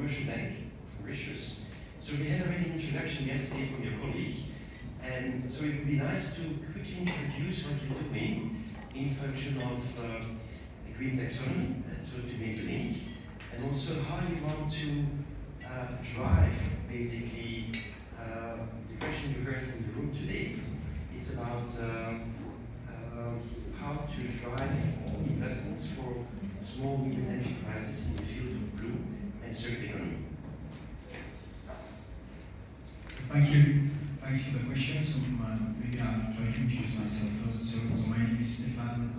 commercial bank of Mauritius. So we had already an introduction yesterday from your colleague, and so it would be nice to quickly introduce what you're doing in function of the green taxonomy, to make a link, and also how you want to drive basically the question you heard from the room today. It's about how to drive investments for small medium enterprises in the field of blue and circular economy. Thank you for the question. So maybe I'll try to introduce myself first. So my name is Stéphane.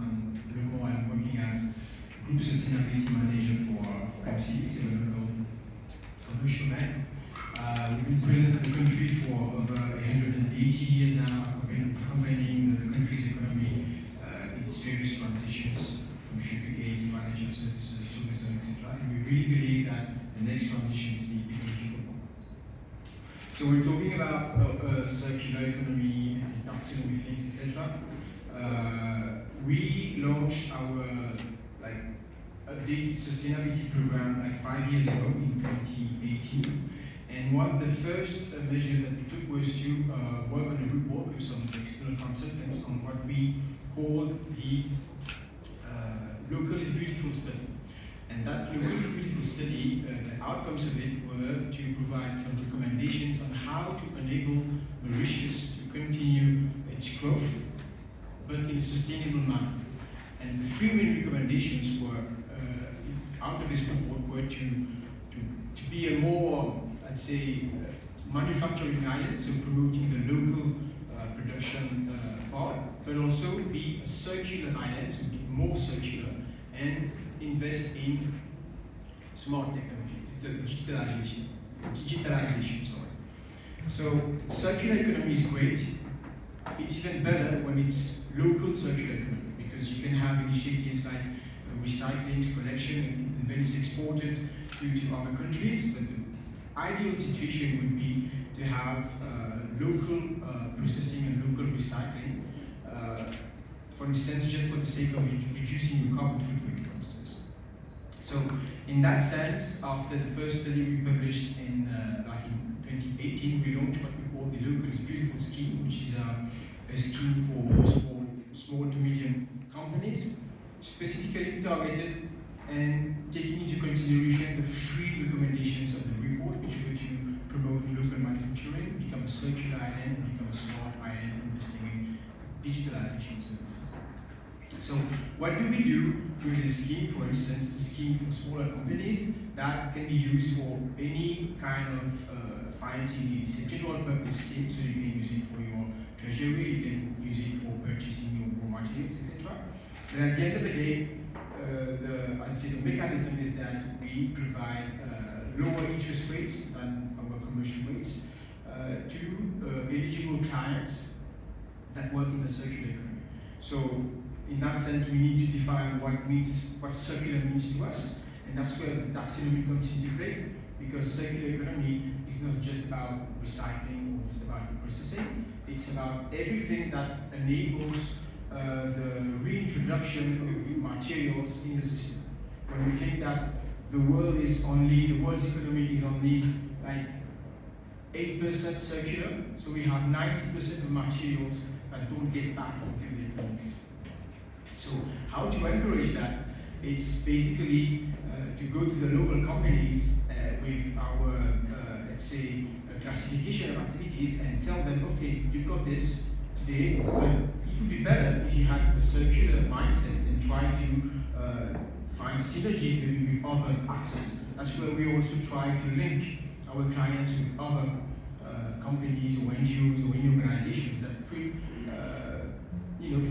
I'm working as Group Sustainability Manager for MC, it's a local commercial bank. We've been present in the country for over 180 years now, accompanying the country's economy in its various transitions from sugarcane, financial services, tourism, etc. And we really believe that the next transition is the ecological one. So we're talking about circular economy and taxonomy things, etc. We launched our updated sustainability program 5 years ago in 2018. And one of the first measures that we took was to work on a report with some external consultants on what we called the Local is Beautiful study. And that Local is Beautiful study, the outcomes of it were to provide some recommendations on how to enable Mauritius to continue its growth, but in a sustainable manner. And the three main recommendations were, out of this report, were to be a more, I'd say, manufacturing island, so promoting the local production part, but also be a circular island, so be more circular, and invest in smart technology, digitalization. So circular economy is great. It's even better when it's local circular economy, because you can have initiatives like recycling, collection, and then it's exported to other countries. But the ideal situation would be to have local processing and local recycling, for instance, just for the sake of reducing the carbon footprint, for instance. So in that sense, after the first study we published in 2018, we launched what we call the Local is Beautiful scheme, which is a scheme for small to medium companies, specifically targeted and taking into consideration the three recommendations of the report, which were to promote local manufacturing, become a circular island, become a smart island, investing in digitalization services. So what do we do with this scheme? For instance, the scheme for smaller companies that can be used for any kind of financing needs. It's a general purpose scheme, so you can use it for your treasury, you can use it for purchasing your raw materials, etc. But at the end of the day, I'd say the mechanism is that we provide lower interest rates than our commercial rates to eligible clients that work in the circular economy. So in that sense, we need to define what circular means to us, and that's where the taxonomy comes into play, because circular economy is not just about recycling or just about processing, it's about everything that enables the reintroduction of materials in the system. When we think that the world's economy is only 8% circular, so we have 90% of materials that don't get back into the economic system. So how to encourage that? It's basically to go to the local companies with our, let's say, classification of activities and tell them, okay, you've got this today, but it would be better if you had a circular mindset and try to find synergies maybe with other actors. That's where we also try to link our clients with other companies or NGOs or any organizations that could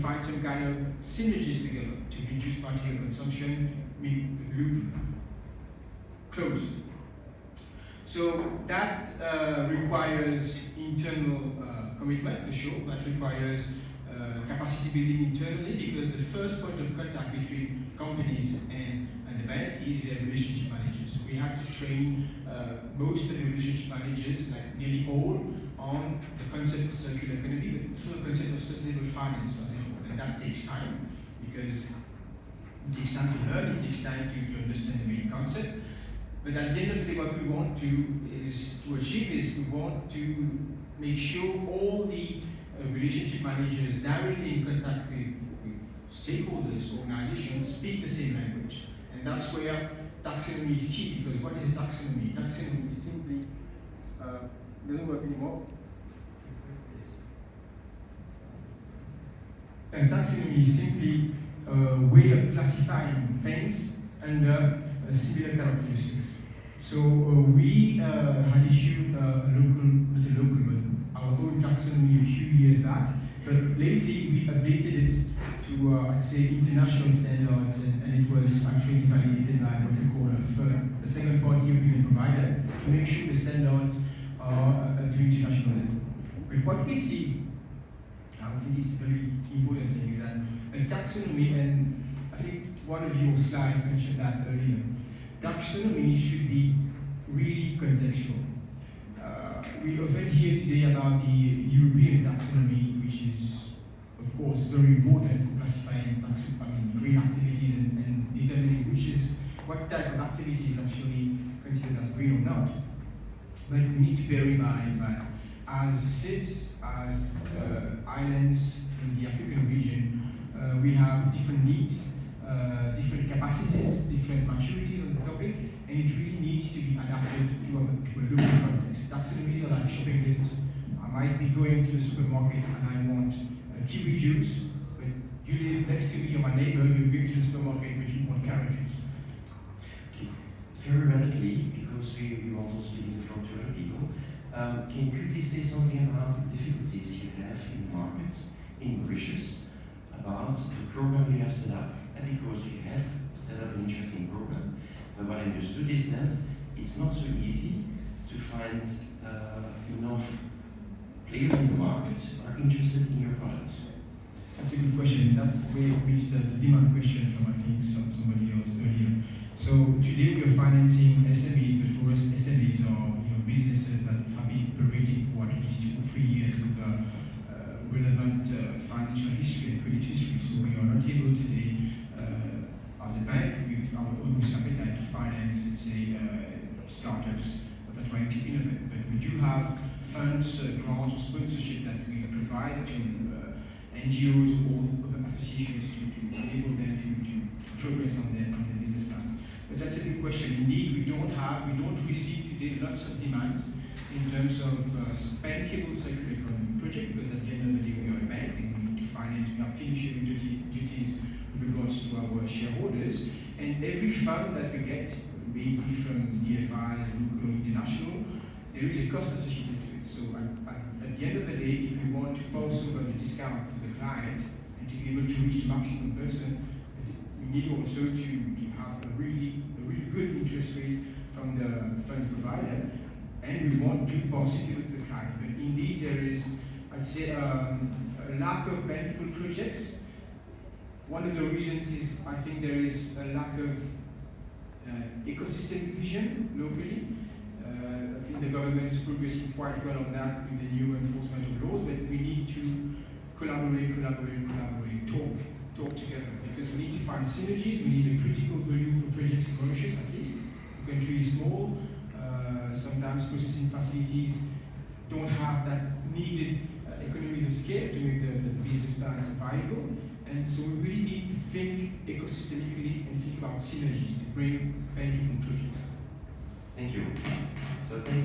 find some kind of synergies together to reduce material consumption, to make the loop closed. So that requires internal commitment, for sure. That requires capacity building internally, because the first point of contact between companies and the bank is their relationship managers. So we have to train most of the relationship managers, like nearly all, on the concept of circular economy, but also the concept of sustainable finance as a whole. And that takes time, because it takes time to learn, it takes time to understand the main concept. But at the end of the day, what we want to achieve is we want to make sure all the relationship managers directly in contact with stakeholders, organizations, speak the same language. And that's where taxonomy is key, because what is a taxonomy? Taxonomy is simply, doesn't work anymore. And taxonomy is simply a way of classifying things under similar characteristics. So we had issued not a local, but our own taxonomy a few years back. But lately we updated it to, I'd say, international standards, and it was actually validated by what we call a second party opinion provider to make sure the standards are at the international level. But what we see, I think it's a very important thing, is that a taxonomy, and I think one of your slides mentioned that earlier, taxonomy should be really contextual. We often hear today about the European taxonomy, which is, of course, very important for classifying green activities and determining what type of activity is actually considered as green or not. But we need to bear in mind that as SIDS, as islands in the African region, we have different needs, different capacities, different maturities on the topic, and it really needs to be adapted to a local context. Taxonomies are like shopping lists. I might be going to the supermarket and I want kiwi juice, but you live next to me or my neighbor, you're going to the supermarket but you want carrot juice. Okay. Very rapidly, because we want also to give the floor to other people, can you quickly say something about the difficulties you have in the markets in Mauritius, about the program you have set up? And because you have set up an interesting program, but what I understood is that it's not so easy to find enough players in the market who are interested in your products. That's a good question. That's where we reached the demand question from, I think, somebody else earlier. So today we are financing SMEs, but for us SMEs are businesses that have been operating for at least 2 or 3 years with relevant financial history and credit history. So we are not able today, as a bank, with our own risk appetite to finance, let's say, startups that are trying to innovate. But we do have funds, grants, or sponsorship that we provide to NGOs or other associations to enable them to progress on their business plans. But that's a good question. Indeed, we don't receive today lots of demands in terms of bankable circular economy project, because at the end of the day we are a bank and we need to finance, we have fiduciary duties with regards to our shareholders, and every fund that we get, maybe from DFIs, local or international, there is a cost associated to it. So at the end of the day, if we want to pass over the discount to the client and to be able to reach the maximum person, we need also to have a really good interest rate from the fund provider, and we want to pass it to the client. But indeed, there is, I'd say, a lack of bankable projects. One of the reasons is, I think, there is a lack of ecosystem vision locally. I think the government is progressing quite well on that with the new enforcement of laws, but we need to collaborate, talk together, because we need to find synergies. We need a critical volume for projects in Mauritius, at least. The country is small. Sometimes processing facilities don't have that needed economies of scale to make the business plans viable. And so we really need to think ecosystemically and think about synergies to bring bankable projects. Thank you. So thanks.